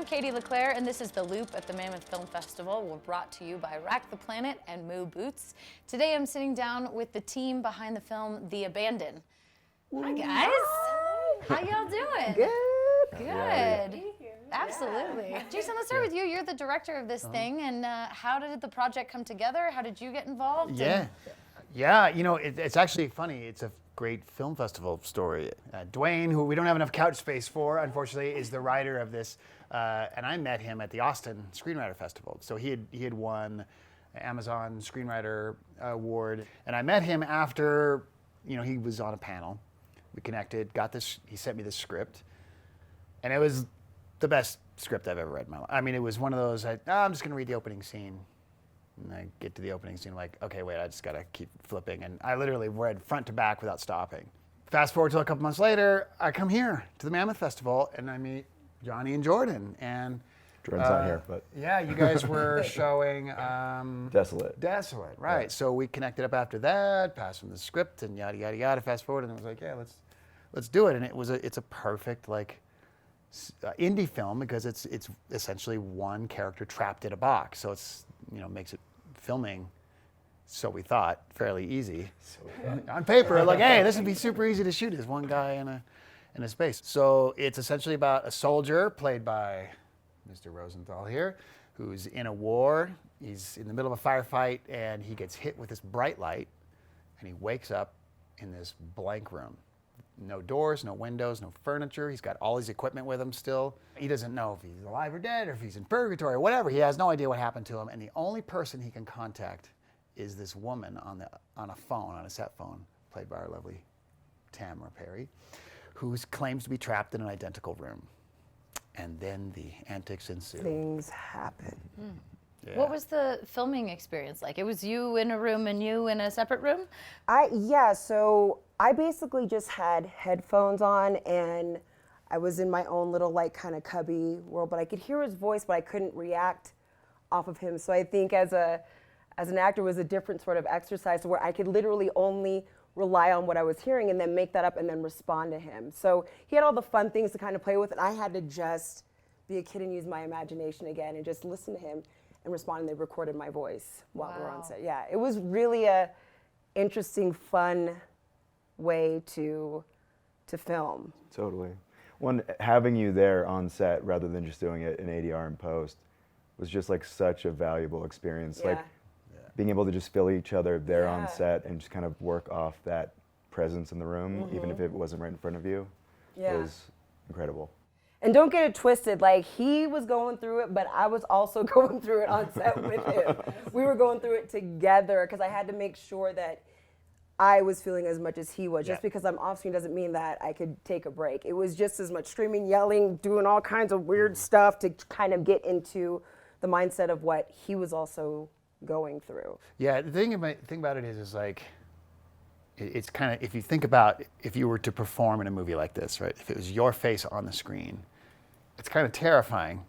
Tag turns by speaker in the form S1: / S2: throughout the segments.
S1: Katie LeClaire, and this is The Loop at the Mammoth Film Festival. We're brought to you by Rack the Planet and Moo Boots. Today I'm sitting down with the team behind the film The Abandon. Hi guys. How y'all doing?
S2: Good.
S1: Good. Absolutely. Yeah. Jason, let's start with you. You're the director of this thing, and how did the project come together? How did you get involved?
S2: Yeah, you know, it's actually funny. It's a great film festival story. Dwayne, who we don't have enough couch space for, unfortunately, is the writer of this. And I met him at the Austin Screenwriter Festival. So he had won Amazon Screenwriter Award. And I met him after, he was on a panel. We connected, got this, he sent me this script. And it was the best script I've ever read in my life. I mean, it was one of those, I'm just gonna read the opening scene. And I get to the opening scene, like, okay, wait, I just gotta keep flipping. And I literally read front to back without stopping. Fast forward to a couple months later, I come here to the Mammoth Festival and I meet Johnny and Jordan. And
S3: Jordan's not here, but.
S2: Yeah, you guys were showing
S3: Desolate.
S2: Desolate, right. Yeah. So we connected up after that, passed them the script and yada, yada, yada, fast forward. And it was like, yeah, let's do it. And it's a perfect, like, indie film because it's essentially one character trapped in a box. So it's, makes it filming, so we thought, fairly easy. On paper, like, hey, this would be super easy to shoot as one guy in a space. So it's essentially about a soldier played by Mr. Rosenthal here, who's in a war. He's in the middle of a firefight and he gets hit with this bright light and he wakes up in this blank room. No doors, no windows, no furniture. He's got all his equipment with him still. He doesn't know if he's alive or dead or if he's in purgatory or whatever. He has no idea what happened to him. And the only person he can contact is this woman on a set phone, played by our lovely Tamara Perry, who claims to be trapped in an identical room. And then the antics ensue.
S4: Things happen.
S2: Yeah.
S1: What was the filming experience like? It was you in a room and you in a separate room?
S4: So I basically just had headphones on and I was in my own little kind of cubby world, but I could hear his voice, but I couldn't react off of him. So I think as an actor, it was a different sort of exercise where I could literally only rely on what I was hearing and then make that up and then respond to him. So he had all the fun things to kind of play with, and I had to just be a kid and use my imagination again and just listen to him and respond, and they recorded my voice while we were on set. Yeah, it was really a interesting, fun way to film.
S3: Totally. One, having you there on set rather than just doing it in ADR and post was just like such a valuable experience.
S4: Yeah.
S3: Like being able to just feel each other there on set and just kind of work off that presence in the room, even if it wasn't right in front of you, was incredible.
S4: And don't get it twisted, he was going through it, but I was also going through it on set with him. We were going through it together because I had to make sure that I was feeling as much as he was. Just because I'm off screen doesn't mean that I could take a break. It was just as much screaming, yelling, doing all kinds of weird stuff to kind of get into the mindset of what he was also going through.
S2: Yeah, the thing about it is like, it's kind of, if you think about if you were to perform in a movie like this, right? If it was your face on the screen, it's kind of terrifying,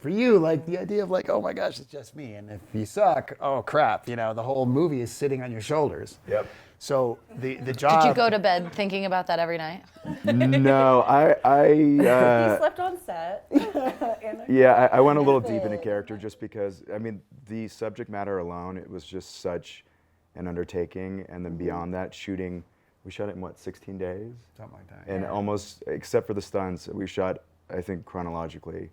S2: for you, like the idea of like, oh my gosh, it's just me. And if you suck, oh crap, the whole movie is sitting on your shoulders.
S3: Yep.
S2: So the job.
S1: Did you go to bed thinking about that every night?
S3: No,
S4: He slept on set.
S3: Yeah, I went a little deep into character just because, the subject matter alone, it was just such an undertaking. And then beyond that, shooting, we shot it in 16 days?
S2: Something like that.
S3: And almost, except for the stunts, we shot, I think, chronologically.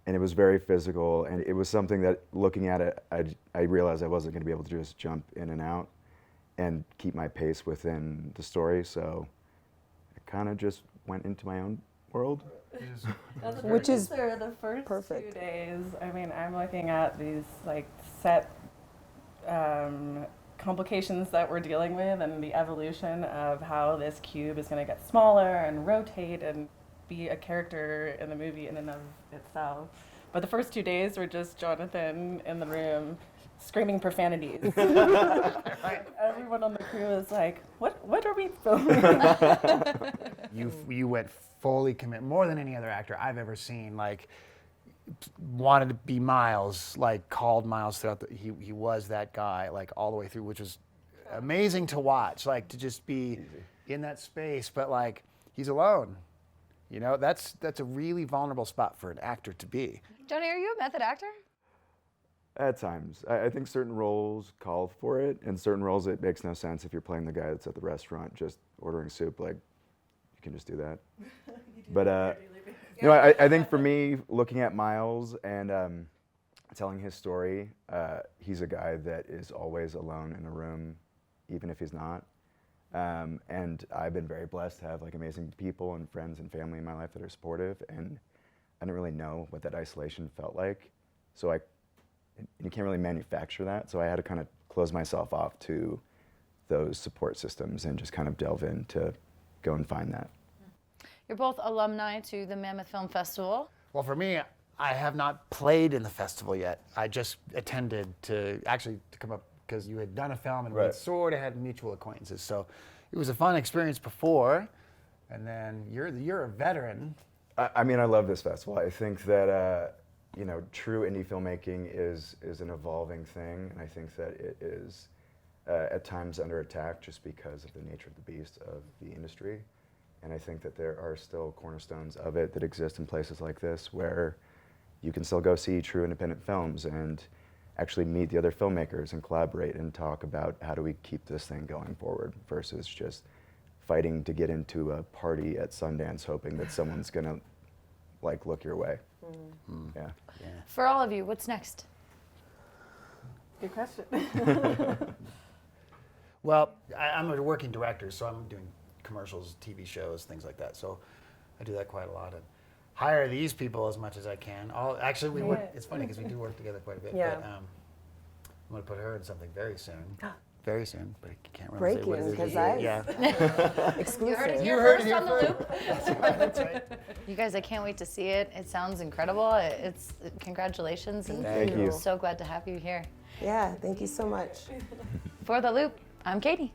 S3: And it was very physical, and it was something that, looking at it, I realized I wasn't going to be able to just jump in and out and keep my pace within the story, so I kind of just went into my own world.
S4: Which is
S5: the first
S4: perfect.
S5: 2 days. I'm looking at these set complications that we're dealing with and the evolution of how this cube is going to get smaller and rotate and be a character in the movie in and of itself. But the first 2 days were just Jonathan in the room screaming profanities. Everyone on the crew was like, what are we filming?
S2: You went fully commit, more than any other actor I've ever seen, wanted to be Miles, called Miles throughout he was that guy, all the way through, which was amazing to watch, to just be in that space, but he's alone. You know, that's a really vulnerable spot for an actor to be.
S1: Johnny, are you a method actor?
S3: At times. I think certain roles call for it, and certain roles it makes no sense if you're playing the guy that's at the restaurant just ordering soup. Like, you can just do that. But no, I think for me, looking at Miles and telling his story, he's a guy that is always alone in a room, even if he's not. And I've been very blessed to have like amazing people and friends and family in my life that are supportive, and I didn't really know what that isolation felt like. So you can't really manufacture that. So I had to kind of close myself off to those support systems and just kind of delve in to go and find that.
S1: You're both alumni to the Mammoth Film Festival.
S2: Well, for me, I have not played in the festival yet. I just attended to come up because you had done a film and we
S3: Right.
S2: sort of had mutual acquaintances. So it was a fun experience before, and then you're a veteran.
S3: I mean, I love this festival. I think that you know, true indie filmmaking is an evolving thing, and I think that it is at times under attack just because of the nature of the beast of the industry. And I think that there are still cornerstones of it that exist in places like this where you can still go see true independent films and actually meet the other filmmakers and collaborate and talk about how do we keep this thing going forward versus just fighting to get into a party at Sundance hoping that someone's gonna like look your way. Yeah.
S1: For all of you, what's next?
S5: Good question.
S2: Well, I'm a working director, so I'm doing commercials, TV shows, things like that. So I do that quite a lot and hire these people as much as I can. Actually, we work. It's funny because we do work together quite a bit.
S4: Yeah.
S2: But, I'm going to put her in something very soon. Very soon, but I can't remember.
S4: Breaking,
S2: what it is.
S4: because I-
S2: Yeah.
S4: Exclusive.
S1: You're
S2: heard it
S1: first
S2: here
S1: on the
S2: first.
S1: loop.
S2: That's right.
S1: You guys, I can't wait to see it. It sounds incredible. It's congratulations, and
S3: Thank you.
S1: so glad to have you here.
S4: Yeah, thank you so much.
S1: For the Loop, I'm Katie.